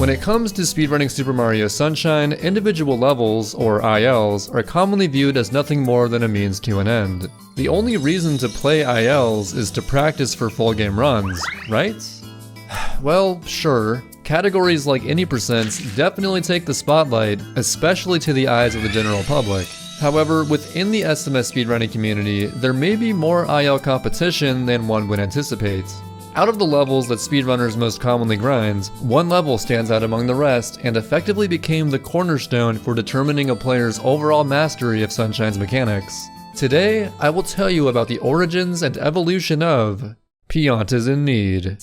When it comes to speedrunning Super Mario Sunshine, individual levels, or ILs, are commonly viewed as nothing more than a means to an end. The only reason to play ILs is to practice for full game runs, right? Well, sure. Categories like any percents definitely take the spotlight, especially to the eyes of the general public. However, within the SMS speedrunning community, there may be more IL competition than one would anticipate. Out of the levels that speedrunners most commonly grind, one level stands out among the rest and effectively became the cornerstone for determining a player's overall mastery of Sunshine's mechanics. Today, I will tell you about the origins and evolution of Piantas in Need.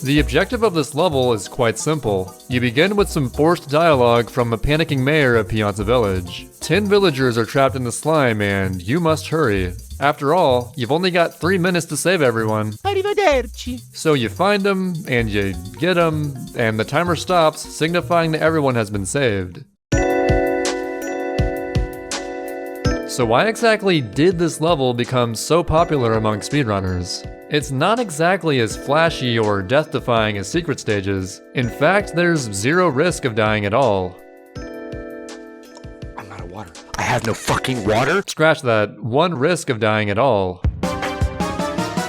The objective of this level is quite simple. You begin with some forced dialogue from a panicking mayor of Pianta Village. 10 villagers are trapped in the slime and you must hurry. After all, you've only got 3 minutes to save everyone. Arrivederci. So you find them, and you get them, and the timer stops, signifying that everyone has been saved. So why exactly did this level become so popular among speedrunners? It's not exactly as flashy or death-defying as secret stages. In fact, there's zero risk of dying at all. I'm out of water. I have no fucking water? Scratch that, one risk of dying at all.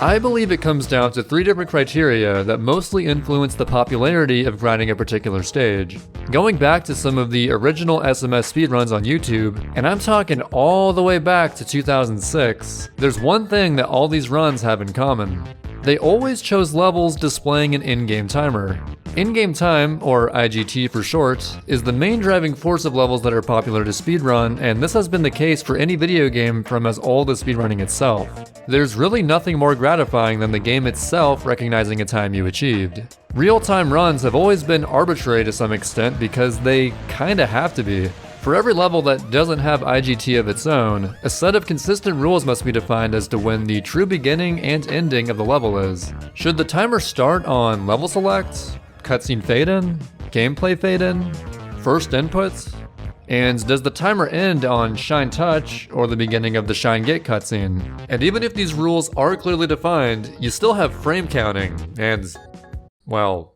I believe it comes down to 3 different criteria that mostly influence the popularity of grinding a particular stage. Going back to some of the original SMS speedruns on YouTube, and I'm talking all the way back to 2006, there's one thing that all these runs have in common. They always chose levels displaying an in-game timer. In-game time, or IGT for short, is the main driving force of levels that are popular to speedrun, and this has been the case for any video game from as old as speedrunning itself. There's really nothing more gratifying than the game itself recognizing a time you achieved. Real-time runs have always been arbitrary to some extent because they kinda have to be. For every level that doesn't have IGT of its own, a set of consistent rules must be defined as to when the true beginning and ending of the level is. Should the timer start on level select, cutscene fade in, gameplay fade in, first input? And does the timer end on Shine Touch or the beginning of the Shine Get cutscene? And even if these rules are clearly defined, you still have frame counting, and, well,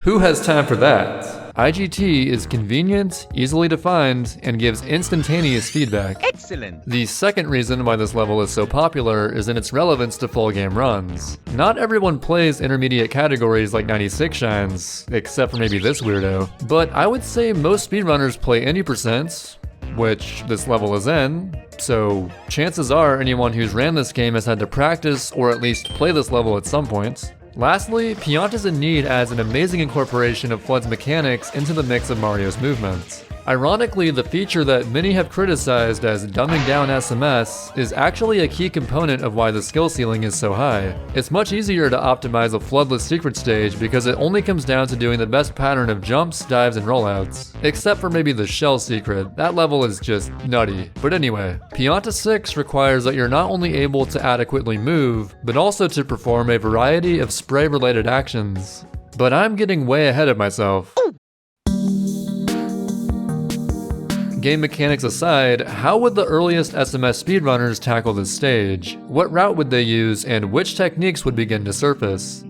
who has time for that? IGT is convenient, easily defined, and gives instantaneous feedback. Excellent! The second reason why this level is so popular is in its relevance to full game runs. Not everyone plays intermediate categories like 96 shines, except for maybe this weirdo, but I would say most speedrunners play any percents, which this level is in, so chances are anyone who's ran this game has had to practice or at least play this level at some point. Lastly, Piantas in Need adds an amazing incorporation of FLUDD's mechanics into the mix of Mario's movements. Ironically, the feature that many have criticized as dumbing down SMS is actually a key component of why the skill ceiling is so high. It's much easier to optimize a floodless secret stage because it only comes down to doing the best pattern of jumps, dives, and rollouts. Except for maybe the shell secret, that level is just nutty. But anyway, Pianta 6 requires that you're not only able to adequately move, but also to perform a variety of spray-related actions. But I'm getting way ahead of myself. Game mechanics aside, how would the earliest SMS speedrunners tackle this stage? What route would they use, and which techniques would begin to surface?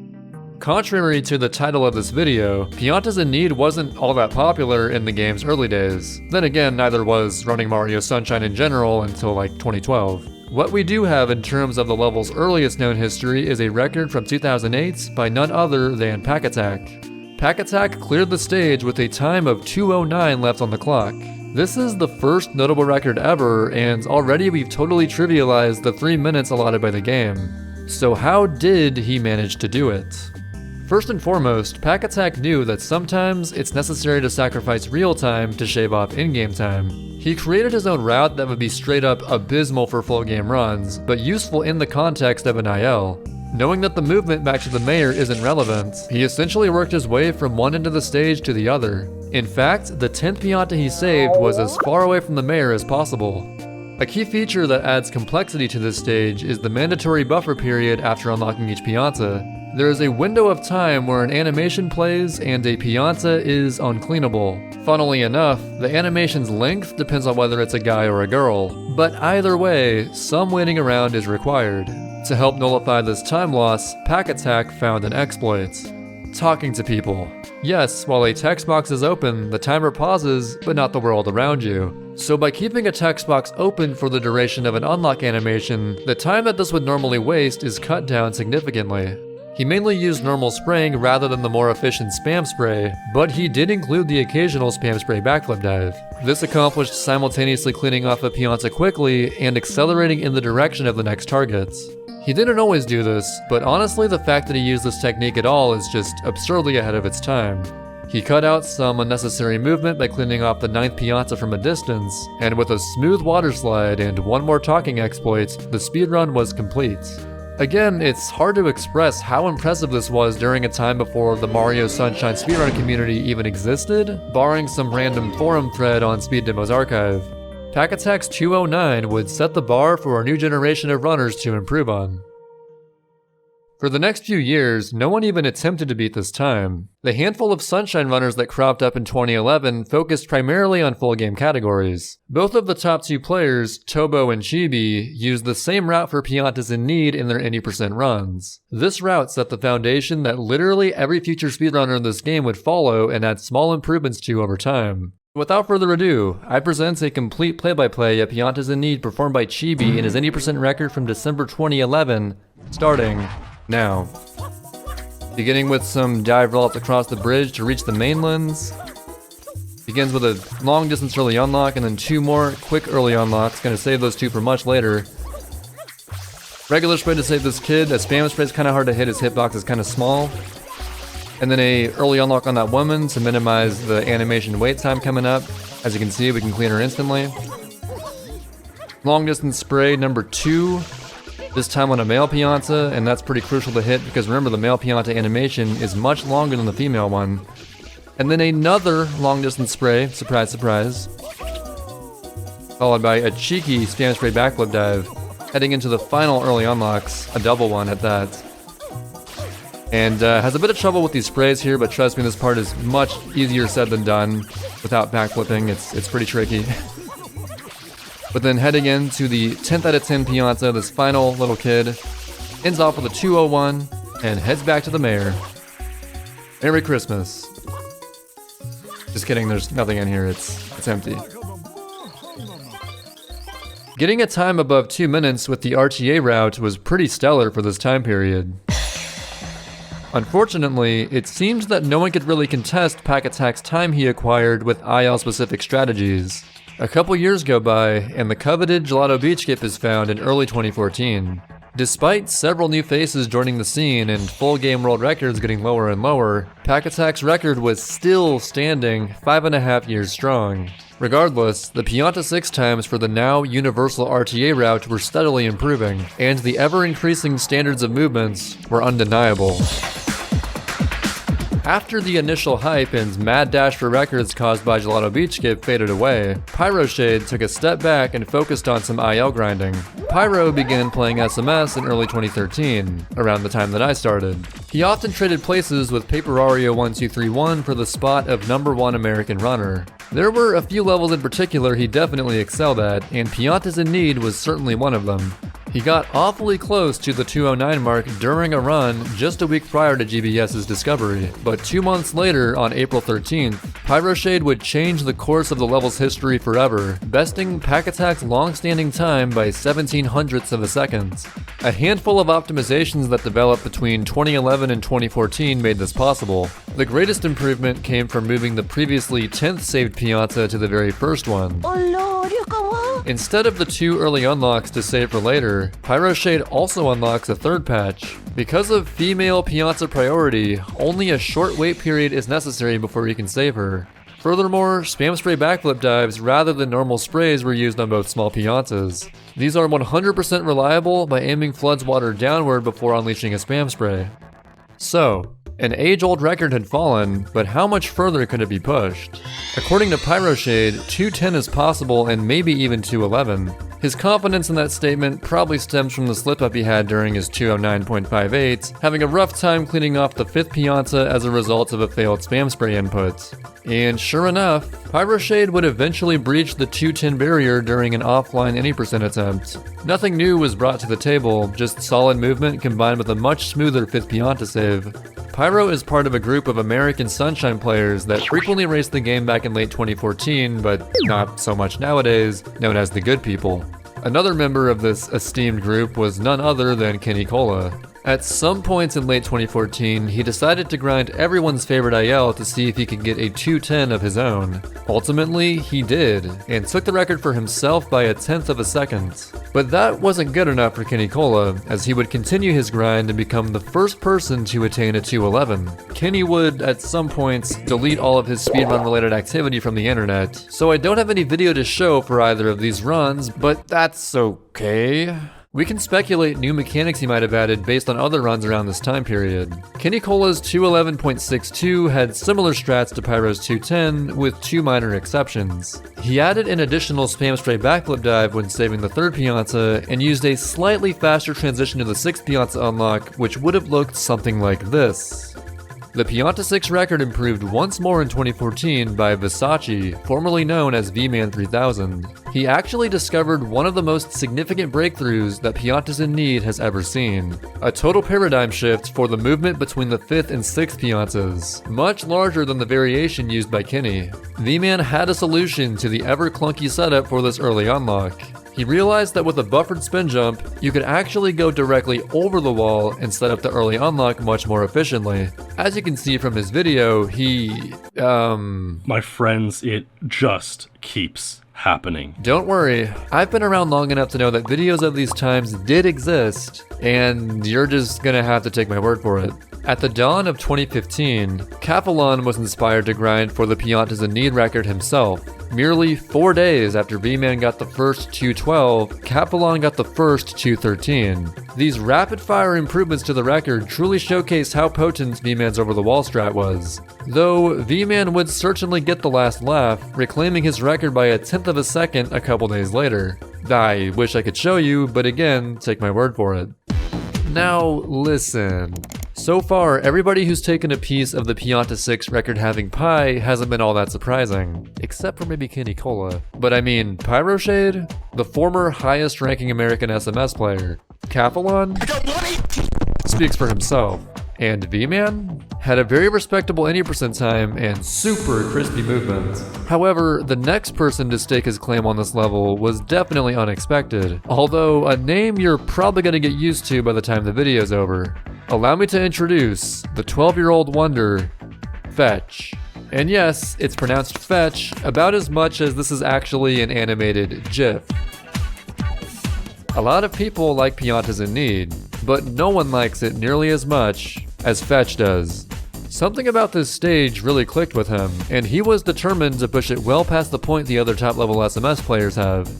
Contrary to the title of this video, Piantas in Need wasn't all that popular in the game's early days. Then again, neither was running Mario Sunshine in general until like 2012. What we do have in terms of the level's earliest known history is a record from 2008 by none other than Pack Attack. Pack Attack cleared the stage with a time of 2:09 left on the clock. This is the first notable record ever, and already we've totally trivialized the 3 minutes allotted by the game. So how did he manage to do it? First and foremost, Pack Attack knew that sometimes it's necessary to sacrifice real time to shave off in-game time. He created his own route that would be straight up abysmal for full game runs, but useful in the context of an IL. Knowing that the movement back to the mayor isn't relevant, he essentially worked his way from one end of the stage to the other. In fact, the 10th Pianta he saved was as far away from the mayor as possible. A key feature that adds complexity to this stage is the mandatory buffer period after unlocking each Pianta. There is a window of time where an animation plays and a Pianta is uncleanable. Funnily enough, the animation's length depends on whether it's a guy or a girl, but either way, some waiting around is required. To help nullify this time loss, Pack Attack found an exploit. Talking to people. Yes, while a text box is open, the timer pauses, but not the world around you. So by keeping a text box open for the duration of an unlock animation, the time that this would normally waste is cut down significantly. He mainly used normal spraying rather than the more efficient spam spray, but he did include the occasional spam spray backflip dive. This accomplished simultaneously cleaning off a Pianta quickly and accelerating in the direction of the next targets. He didn't always do this, but honestly the fact that he used this technique at all is just absurdly ahead of its time. He cut out some unnecessary movement by cleaning off the 9th Pianta from a distance, and with a smooth water slide and one more talking exploit, the speedrun was complete. Again, it's hard to express how impressive this was during a time before the Mario Sunshine speedrun community even existed, barring some random forum thread on Speed Demo's archive. Pack Attack's 209 would set the bar for a new generation of runners to improve on. For the next few years, no one even attempted to beat this time. The handful of Sunshine runners that cropped up in 2011 focused primarily on full game categories. Both of the top two players, Tobo and Chibi, used the same route for Piantas in need in their 80% runs. This route set the foundation that literally every future speedrunner in this game would follow and add small improvements to over time. Without further ado, I present a complete play-by-play of Piantas in Need performed by Chibi in his 80% record from December 2011, starting now. Beginning with some dive rollouts across the bridge to reach the mainlands. Begins with a long distance early unlock and then two more quick early unlocks. Gonna save those two for much later. Regular spray to save this kid. A spam spray is kind of hard to hit, his hitbox is kind of small. And then a early unlock on that woman to minimize the animation wait time coming up. As you can see, we can clean her instantly. Long distance spray number 2. This time on a male Pianta, and that's pretty crucial to hit because remember the male Pianta animation is much longer than the female one. And then another long distance spray, surprise surprise. Followed by a cheeky spam spray backflip dive, heading into the final early unlocks, a double one at that. And has a bit of trouble with these sprays here, but trust me, this part is much easier said than done. Without backflipping, it's pretty tricky. But then heading into the 10th out of 10 Pianta, this final little kid ends off with a 201 and heads back to the mayor. Merry Christmas. Just kidding, there's nothing in here, it's empty. Getting a time above 2 minutes with the RTA route was pretty stellar for this time period. Unfortunately, it seems that no one could really contest Pack Attack's time he acquired with IL-specific strategies. A couple years go by, and the coveted Gelato Beach skip is found in early 2014. Despite several new faces joining the scene and full game world records getting lower and lower, Pack Attack's record was still standing 5.5 years strong. Regardless, the Pianta 6 times for the now universal RTA route were steadily improving, and the ever-increasing standards of movements were undeniable. After the initial hype and mad dash for records caused by Gelato Beach skip faded away, Pyroshade took a step back and focused on some IL grinding. Pyro began playing SMS in early 2013, around the time that I started. He often traded places with Paperario1231 for the spot of #1 American runner. There were a few levels in particular he definitely excelled at, and Piantas in Need was certainly one of them. He got awfully close to the 209 mark during a run just a week prior to GBS's discovery, but 2 months later, on April 13th, Pyroshade would change the course of the level's history forever, besting Pack Attack's long-standing time by 0.17 of a second. A handful of optimizations that developed between 2011 and 2014 made this possible. The greatest improvement came from moving the previously 10th saved Pianta to the very first one. Instead of the 2 early unlocks to save for later, Pyroshade also unlocks a 3rd patch. Because of female Pianta priority, only a short wait period is necessary before you can save her. Furthermore, spam spray backflip dives rather than normal sprays were used on both small Piantas. These are 100% reliable by aiming Flood's water downward before unleashing a spam spray. So, an age-old record had fallen, but how much further could it be pushed? According to Pyroshade, 210 is possible and maybe even 211. His confidence in that statement probably stems from the slip-up he had during his 209.58, having a rough time cleaning off the 5th Pianta as a result of a failed spam spray input. And sure enough, Pyroshade would eventually breach the 210 barrier during an offline any percent attempt. Nothing new was brought to the table, just solid movement combined with a much smoother 5th Pianta save. Pyro is part of a group of American Sunshine players that frequently raced the game back in late 2014, but not so much nowadays, known as the Good People. Another member of this esteemed group was none other than Kenny Cola. At some points in late 2014, he decided to grind everyone's favorite IL to see if he could get a 210 of his own. Ultimately, he did, and took the record for himself by a 1/10 of a second. But that wasn't good enough for Kenny Cola, as he would continue his grind and become the first person to attain a 211. Kenny would, at some points, delete all of his speedrun related activity from the internet, so I don't have any video to show for either of these runs, but that's okay. We can speculate new mechanics he might have added based on other runs around this time period. Kenny Cola's 211.62 had similar strats to Pyro's 210, with 2 minor exceptions. He added an additional spam stray backflip dive when saving the 3rd Pianta, and used a slightly faster transition to the 6th Pianta unlock, which would have looked something like this. The Pianta 6 record improved once more in 2014 by Versace, formerly known as V-Man 3000. He actually discovered one of the most significant breakthroughs that Piantas in Need has ever seen. A total paradigm shift for the movement between the 5th and 6th Piantas, much larger than the variation used by Kenny. V-Man had a solution to the ever clunky setup for this early unlock. He realized that with a buffered spin jump, you could actually go directly over the wall and set up the early unlock much more efficiently. As you can see from his video, My friends, it just keeps happening. Don't worry, I've been around long enough to know that videos of these times did exist, and you're just gonna have to take my word for it. At the dawn of 2015, Capelon was inspired to grind for the Piantas in Need record himself. Merely 4 days after V-Man got the first 212, Capelon got the first 213. These rapid-fire improvements to the record truly showcased how potent V-Man's over-the-wall strat was. Though, V-Man would certainly get the last laugh, reclaiming his record by a 1/10 of a second a couple days later. I wish I could show you, but again, take my word for it. Now, listen. So far, everybody who's taken a piece of the Pianta 6 record-having pie hasn't been all that surprising, except for maybe Kenny Cola. But I mean, Pyroshade? The former highest-ranking American SMS player. Capelon? Speaks for himself. And V-Man? Had a very respectable any percent time and super crispy movement. However, the next person to stake his claim on this level was definitely unexpected, although a name you're probably going to get used to by the time the video's over. Allow me to introduce the 12-year-old wonder, Fetch. And yes, it's pronounced Fetch about as much as this is actually an animated GIF. A lot of people like Piantas in Need, but no one likes it nearly as much as Fetch does. Something about this stage really clicked with him, and he was determined to push it well past the point the other top-level SMS players have.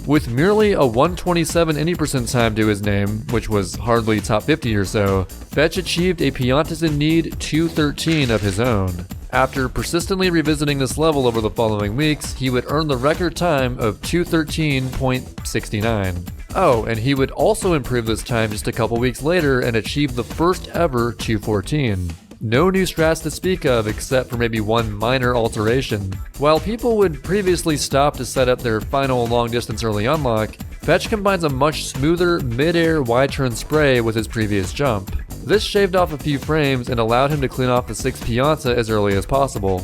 With merely a 127 any percent time to his name, which was hardly top 50 or so, Fetch achieved a Piantas in Need 213 of his own. After persistently revisiting this level over the following weeks, he would earn the record time of 213.69. Oh, and he would also improve this time just a couple weeks later and achieve the first ever 214. No new strats to speak of except for maybe one minor alteration. While people would previously stop to set up their final long distance early unlock, Fetch combines a much smoother mid-air wide turn spray with his previous jump. This shaved off a few frames and allowed him to clean off the 6th Pianta as early as possible.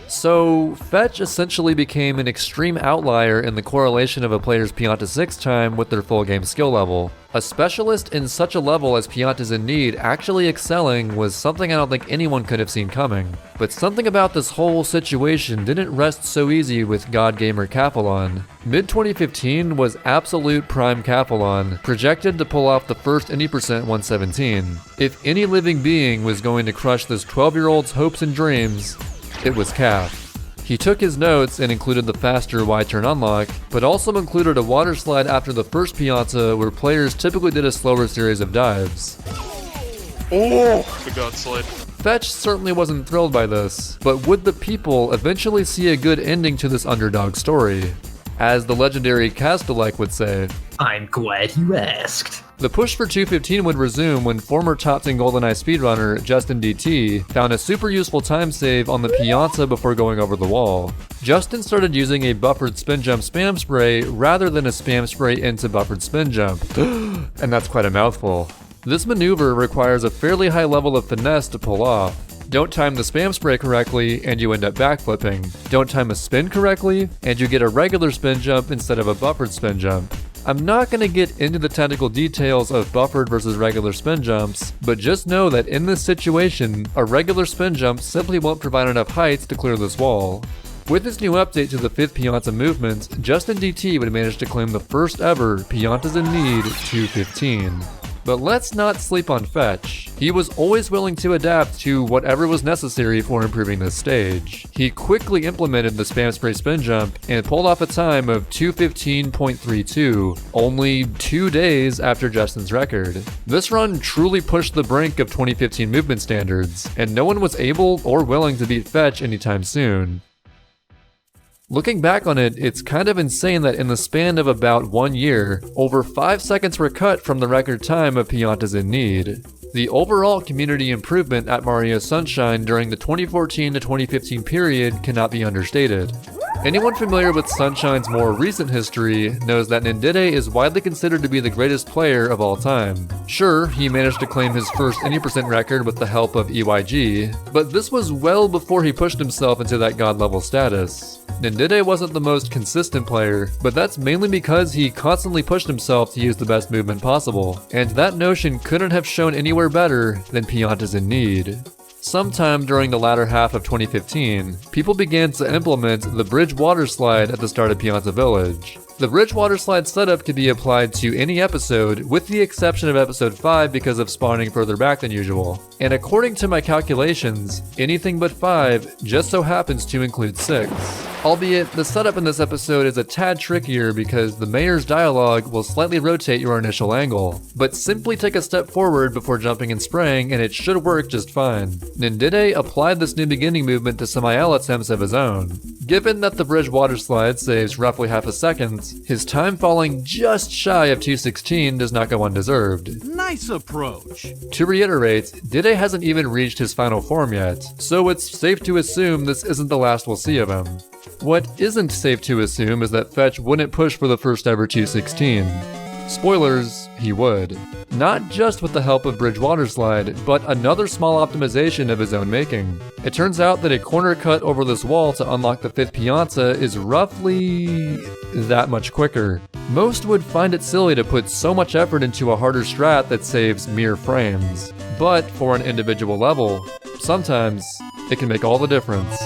So, Fetch essentially became an extreme outlier in the correlation of a player's Pianta 6 time with their full game skill level. A specialist in such a level as Piantas in Need actually excelling was something I don't think anyone could have seen coming. But something about this whole situation didn't rest so easy with God Gamer Capelon. Mid-2015 was absolute prime Capelon, projected to pull off the first any percent 117. If any living being was going to crush this 12-year-old's hopes and dreams, it was Cap. He took his notes and included the faster wide turn unlock, but also included a water slide after the first Pianta where players typically did a slower series of dives. Oh, the God slide. Fetch certainly wasn't thrilled by this, but would the people eventually see a good ending to this underdog story? As the legendary Castellek would say, I'm glad you asked. the push for 215 would resume when former top 10 GoldenEye speedrunner Justin DT found a super useful time save on the Pianta before going over the wall. Justin started using a buffered spin jump spam spray rather than a spam spray into buffered spin jump. And that's quite a mouthful. This maneuver requires a fairly high level of finesse to pull off. Don't time the spam spray correctly and you end up backflipping. Don't time a spin correctly and you get a regular spin jump instead of a buffered spin jump. I'm not going to get into the technical details of buffered versus regular spin jumps, but just know that in this situation, a regular spin jump simply won't provide enough height to clear this wall. With this new update to the 5th Pianta movement, Justin DT would manage to claim the first ever Piantas in Need 215. But let's not sleep on Fetch. He was always willing to adapt to whatever was necessary for improving this stage. He quickly implemented the spam spray spin jump and pulled off a time of 215.32, only 2 days after Justin's record. This run truly pushed the brink of 2015 movement standards, and no one was able or willing to beat Fetch anytime soon. Looking back on it, it's kind of insane that in the span of about 1 year, over 5 seconds were cut from the record time of Piantas in Need. The overall community improvement at Mario Sunshine during the 2014 to 2015 period cannot be understated. Anyone familiar with Sunshine's more recent history knows that Nindide is widely considered to be the greatest player of all time. Sure, he managed to claim his first any percent record with the help of EYG, but this was well before he pushed himself into that god level status. Nindide wasn't the most consistent player, but that's mainly because he constantly pushed himself to use the best movement possible, and that notion couldn't have shown anywhere better than Piantas in Need. Sometime during the latter half of 2015, people began to implement the bridge water slide at the start of Pianta Village. The bridge water slide setup could be applied to any episode, with the exception of episode 5 because of spawning further back than usual. And according to my calculations, anything but 5 just so happens to include 6. Albeit, the setup in this episode is a tad trickier because the mayor's dialogue will slightly rotate your initial angle, but simply take a step forward before jumping and spraying and it should work just fine. Nindide applied this new beginning movement to some IL attempts of his own. Given that the bridge water slide saves roughly half a second, his time falling just shy of 216 does not go undeserved. Nice approach! To reiterate, Dide hasn't even reached his final form yet, so it's safe to assume this isn't the last we'll see of him. What isn't safe to assume is that Fetch wouldn't push for the first ever 216. Spoilers, he would. Not just with the help of Bridge Water Slide, but another small optimization of his own making. It turns out that a corner cut over this wall to unlock the 5th Pianta is roughly that much quicker. Most would find it silly to put so much effort into a harder strat that saves mere frames. But for an individual level, sometimes it can make all the difference.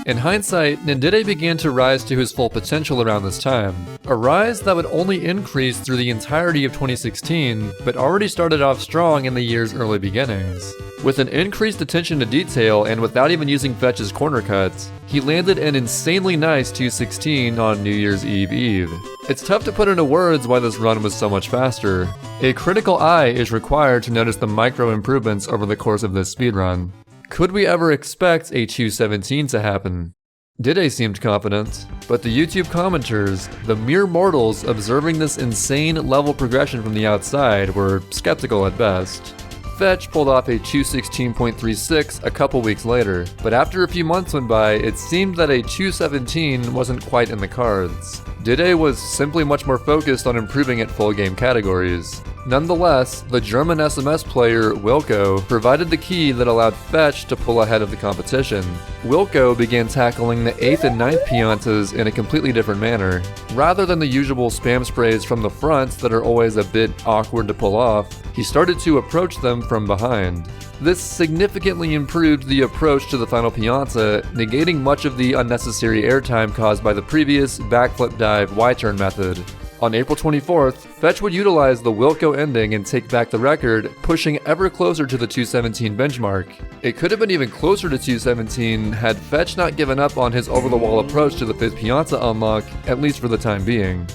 In hindsight, Nindide began to rise to his full potential around this time. A rise that would only increase through the entirety of 2016, but already started off strong in the year's early beginnings. With an increased attention to detail and without even using Fetch's corner cuts, he landed an insanely nice 216 on New Year's Eve. It's tough to put into words why this run was so much faster. A critical eye is required to notice the micro improvements over the course of this speedrun. Could we ever expect a 217 to happen? Dide seemed confident, but the YouTube commenters, the mere mortals observing this insane level progression from the outside, were skeptical at best. Fetch pulled off a 216.36 a couple weeks later, but after a few months went by, it seemed that a 217 wasn't quite in the cards. Dide was simply much more focused on improving at full game categories. Nonetheless, the German SMS player Wilco provided the key that allowed Fetch to pull ahead of the competition. Wilco began tackling the 8th and 9th Piantas in a completely different manner. Rather than the usual spam sprays from the front that are always a bit awkward to pull off, he started to approach them from behind. This significantly improved the approach to the final Pianta, negating much of the unnecessary airtime caused by the previous backflip dive Y-turn method. On April 24th, Fetch would utilize the Wilco ending and take back the record, pushing ever closer to the 217 benchmark. It could have been even closer to 217 had Fetch not given up on his over-the-wall approach to the 5th Pianta unlock, at least for the time being.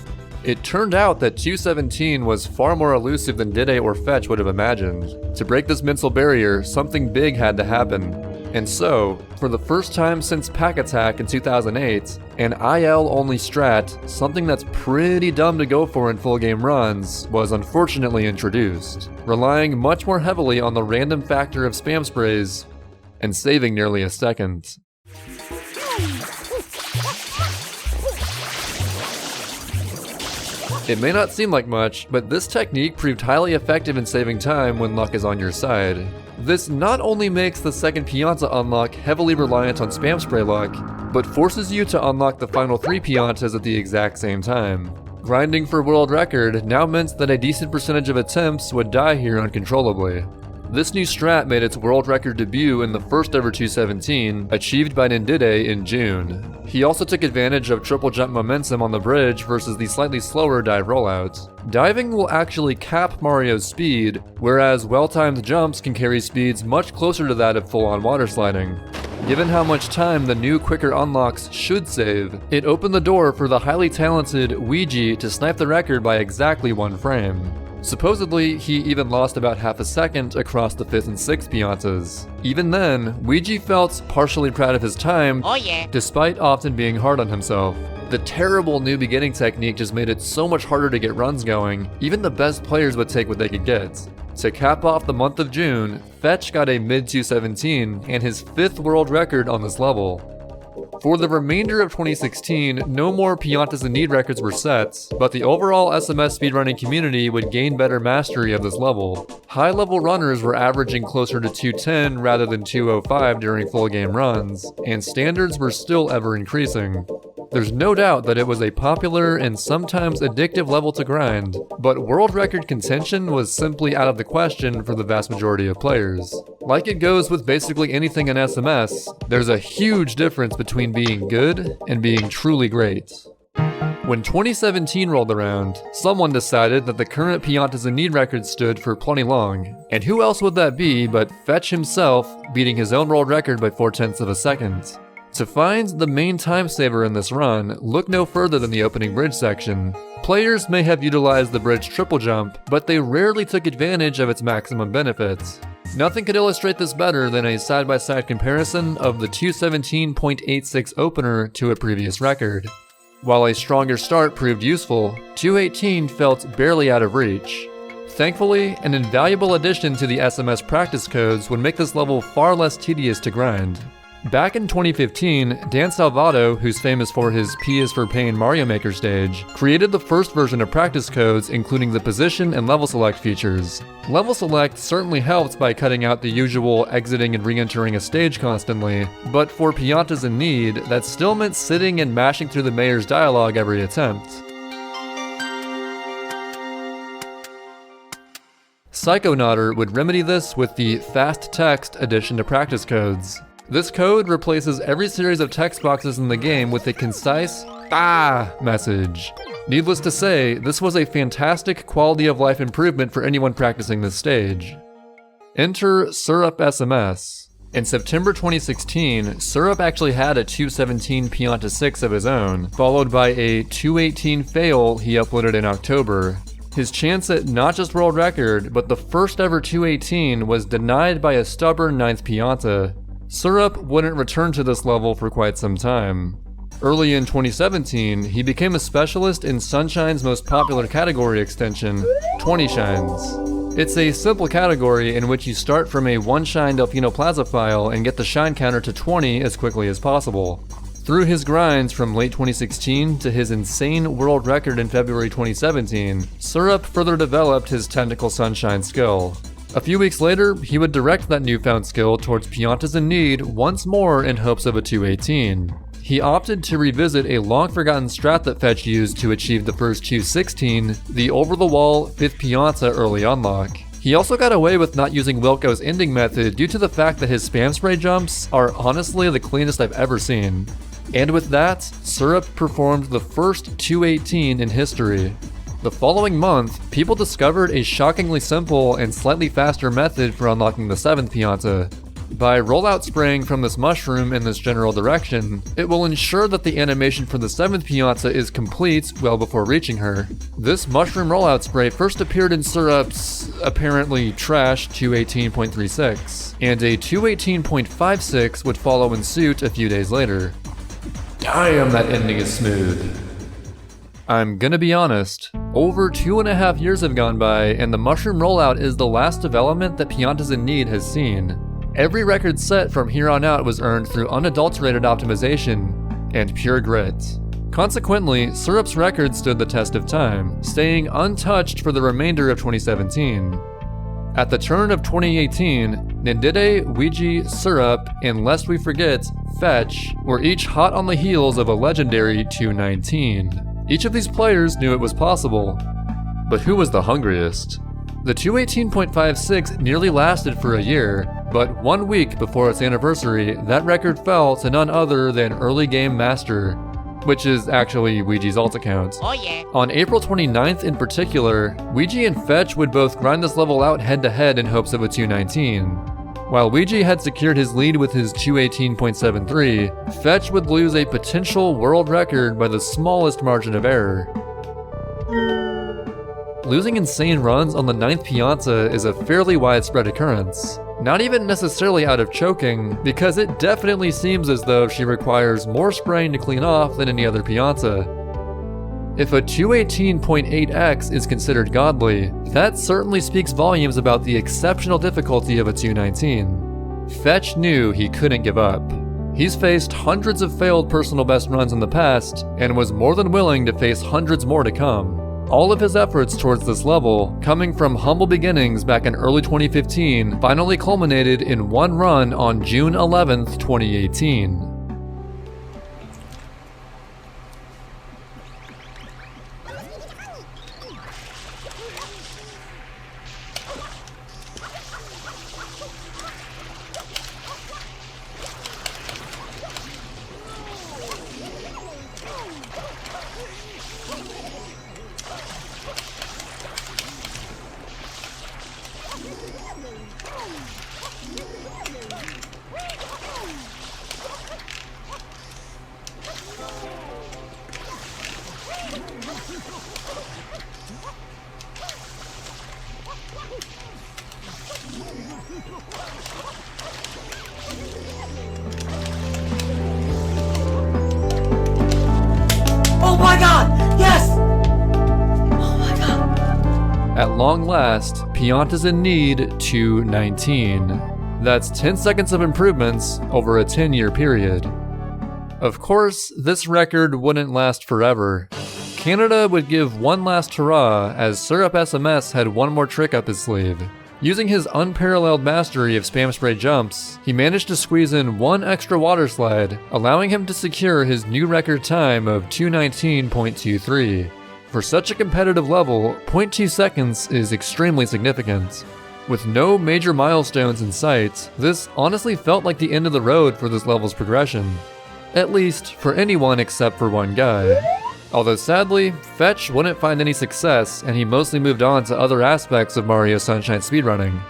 It turned out that 217 was far more elusive than Dide or Fetch would have imagined. To break this mental barrier, something big had to happen. And so, for the first time since Pack Attack in 2008, an IL-only strat, something that's pretty dumb to go for in full game runs, was unfortunately introduced, relying much more heavily on the random factor of spam sprays and saving nearly a second. It may not seem like much, but this technique proved highly effective in saving time when luck is on your side. This not only makes the second Pianta unlock heavily reliant on spam spray luck, but forces you to unlock the final 3 Piantas at the exact same time. Grinding for world record now meant that a decent percentage of attempts would die here uncontrollably. This new strat made its world record debut in the first ever 217, achieved by Nindide in June. He also took advantage of triple jump momentum on the bridge versus the slightly slower dive rollout. Diving will actually cap Mario's speed, whereas well-timed jumps can carry speeds much closer to that of full-on water sliding. Given how much time the new quicker unlocks should save, it opened the door for the highly talented Ouija to snipe the record by exactly 1 frame. Supposedly, he even lost about half a second across the 5th and 6th Piantas. Even then, Ouija felt partially proud of his time, despite often being hard on himself. The terrible new beginning technique just made it so much harder to get runs going, even the best players would take what they could get. To cap off the month of June, Fetch got a mid-217 and his 5th world record on this level. For the remainder of 2016, no more Piantas in Need records were set, but the overall SMS speedrunning community would gain better mastery of this level. High-level runners were averaging closer to 210 rather than 205 during full game runs, and standards were still ever increasing. There's no doubt that it was a popular and sometimes addictive level to grind, but world record contention was simply out of the question for the vast majority of players. Like it goes with basically anything in SMS, there's a huge difference between being good and being truly great. When 2017 rolled around, someone decided that the current Piantas in Need record stood for plenty long, and who else would that be but Fetch himself, beating his own world record by 0.4 of a second. To find the main time saver in this run, look no further than the opening bridge section. Players may have utilized the bridge triple jump, but they rarely took advantage of its maximum benefits. Nothing could illustrate this better than a side-by-side comparison of the 217.86 opener to a previous record. While a stronger start proved useful, 218 felt barely out of reach. Thankfully, an invaluable addition to the SMS practice codes would make this level far less tedious to grind. Back in 2015, Dan Salvato, who's famous for his P is for Pain Mario Maker stage, created the first version of practice codes including the position and level select features. Level select certainly helped by cutting out the usual exiting and re-entering a stage constantly, but for Piantas in Need, that still meant sitting and mashing through the mayor's dialogue every attempt. Psychonauter would remedy this with the fast text addition to practice codes. This code replaces every series of text boxes in the game with a concise "ah" message. Needless to say, this was a fantastic quality of life improvement for anyone practicing this stage. Enter Syrup SMS. In September 2016, Syrup actually had a 217 Pianta 6 of his own, followed by a 218 fail he uploaded in October. His chance at not just world record, but the first ever 218 was denied by a stubborn 9th Pianta. Syrup wouldn't return to this level for quite some time. Early in 2017, he became a specialist in Sunshine's most popular category extension, 20 Shines. It's a simple category in which you start from a 1 shine Delfino Plaza file and get the shine counter to 20 as quickly as possible. Through his grinds from late 2016 to his insane world record in February 2017, Syrup further developed his technical Sunshine skill. A few weeks later, he would direct that newfound skill towards Piantas in Need once more in hopes of a 218. He opted to revisit a long-forgotten strat that Fetch used to achieve the first 216, the over-the-wall 5th Pianta early unlock. He also got away with not using Wilco's ending method due to the fact that his spam spray jumps are honestly the cleanest I've ever seen. And with that, Syrup performed the first 218 in history. The following month, people discovered a shockingly simple and slightly faster method for unlocking the 7th Pianta. By rollout spraying from this mushroom in this general direction, it will ensure that the animation for the 7th Pianta is complete well before reaching her. This mushroom rollout spray first appeared in Syrup's apparently trash 218.36, and a 218.56 would follow in suit a few days later. Damn, that ending is smooth. I'm gonna be honest, over 2.5 years have gone by, and the mushroom rollout is the last development that Piantas in Need has seen. Every record set from here on out was earned through unadulterated optimization and pure grit. Consequently, Syrup's record stood the test of time, staying untouched for the remainder of 2017. At the turn of 2018, Nindide, Ouija, Syrup, and lest we forget, Fetch were each hot on the heels of a legendary 219. Each of these players knew it was possible, but who was the hungriest? The 218.56 nearly lasted for a year, but 1 week before its anniversary, that record fell to none other than Early Game Master, which is actually Ouija's alt account. Oh yeah. On April 29th in particular, Ouija and Fetch would both grind this level out head to head in hopes of a 219. While Ouija had secured his lead with his 218.73, Fetch would lose a potential world record by the smallest margin of error. Losing insane runs on the 9th Pianta is a fairly widespread occurrence. Not even necessarily out of choking, because it definitely seems as though she requires more spraying to clean off than any other Pianta. If a 218.8x is considered godly, that certainly speaks volumes about the exceptional difficulty of a 219. Fetch knew he couldn't give up. He's faced hundreds of failed personal best runs in the past, and was more than willing to face hundreds more to come. All of his efforts towards this level, coming from humble beginnings back in early 2015, finally culminated in one run on June 11th, 2018. Oh my god! Yes! Oh my god. At long last, Piantas in Need 219. That's 10 seconds of improvements over a 10-year period. Of course, this record wouldn't last forever. Canada would give one last hurrah as Syrup SMS had one more trick up his sleeve. Using his unparalleled mastery of spam spray jumps, he managed to squeeze in one extra water slide, allowing him to secure his new record time of 219.23. For such a competitive level, 0.2 seconds is extremely significant. With no major milestones in sight, this honestly felt like the end of the road for this level's progression. At least, for anyone except for one guy. Although sadly, Fetch wouldn't find any success, and he mostly moved on to other aspects of Mario Sunshine speedrunning.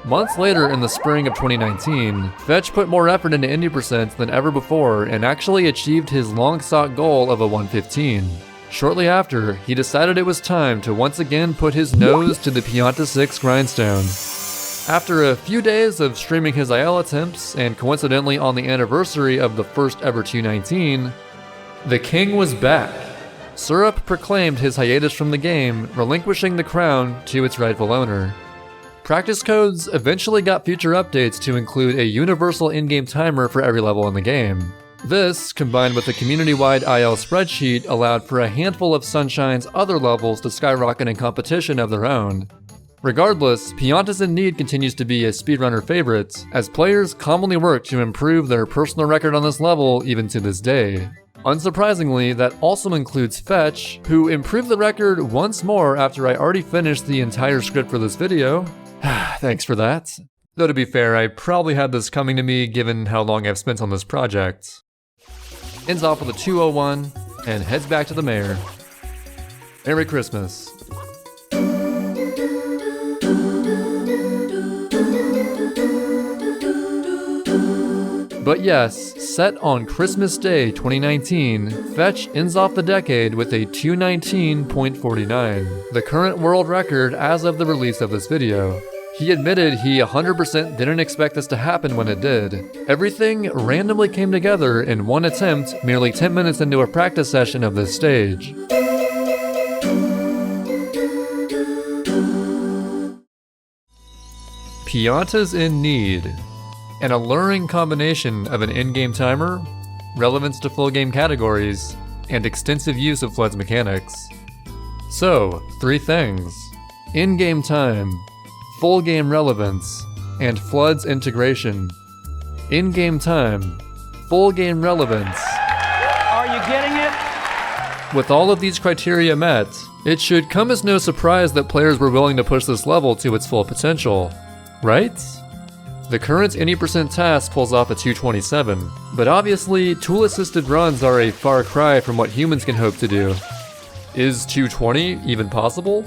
Months later in the spring of 2019, Fetch put more effort into Indie% than ever before and actually achieved his long-sought goal of a 115. Shortly after, he decided it was time to once again put his nose to the Pianta 6 grindstone. After a few days of streaming his IL attempts, and coincidentally on the anniversary of the first ever 219, the king was back. Syrup proclaimed his hiatus from the game, relinquishing the crown to its rightful owner. Practice codes eventually got future updates to include a universal in-game timer for every level in the game. This, combined with a community-wide IL spreadsheet, allowed for a handful of Sunshine's other levels to skyrocket in competition of their own. Regardless, Piantas in Need continues to be a speedrunner favorite, as players commonly work to improve their personal record on this level even to this day. Unsurprisingly, that also includes Fetch, who improved the record once more after I already finished the entire script for this video. Thanks for that. Though to be fair, I probably had this coming to me given how long I've spent on this project. Ends off with a 201, and heads back to the mayor. Merry Christmas. But yes, set on Christmas Day 2019, Fetch ends off the decade with a 219.49, the current world record as of the release of this video. He admitted he 100% didn't expect this to happen when it did. Everything randomly came together in one attempt merely 10 minutes into a practice session of this stage. Pianta's in Need. An alluring combination of an in-game timer, relevance to full game categories, and extensive use of Flood's mechanics. So, 3 things. In-game time, full game relevance, and Flood's integration. In-game time, full game relevance. Are you getting it? With all of these criteria met, it should come as no surprise that players were willing to push this level to its full potential, right? The current any percent task pulls off a 227, but obviously tool-assisted runs are a far cry from what humans can hope to do. Is 220 even possible?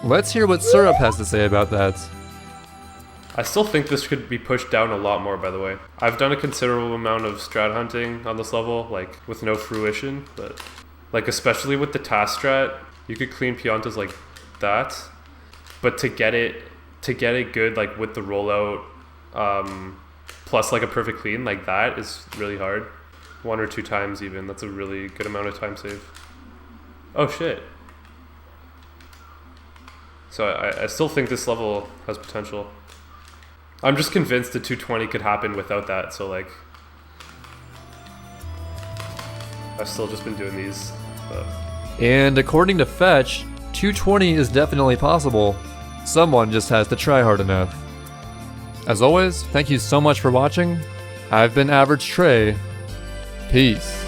Let's hear what Syrup has to say about that. I still think this could be pushed down a lot more, by the way. I've done a considerable amount of strat hunting on this level, like with no fruition, but like especially with the task strat, you could clean Piantas like that, but to get it good, like with the rollout, plus like a perfect clean like that is really hard. 1 or 2 times even, that's a really good amount of time save. Oh shit. So I still think this level has potential. I'm just convinced the 220 could happen without that, so like I've still just been doing these. And according to Fetch, 220 is definitely possible. Someone just has to try hard enough. As always, thank you so much for watching. I've been Average Trey. Peace.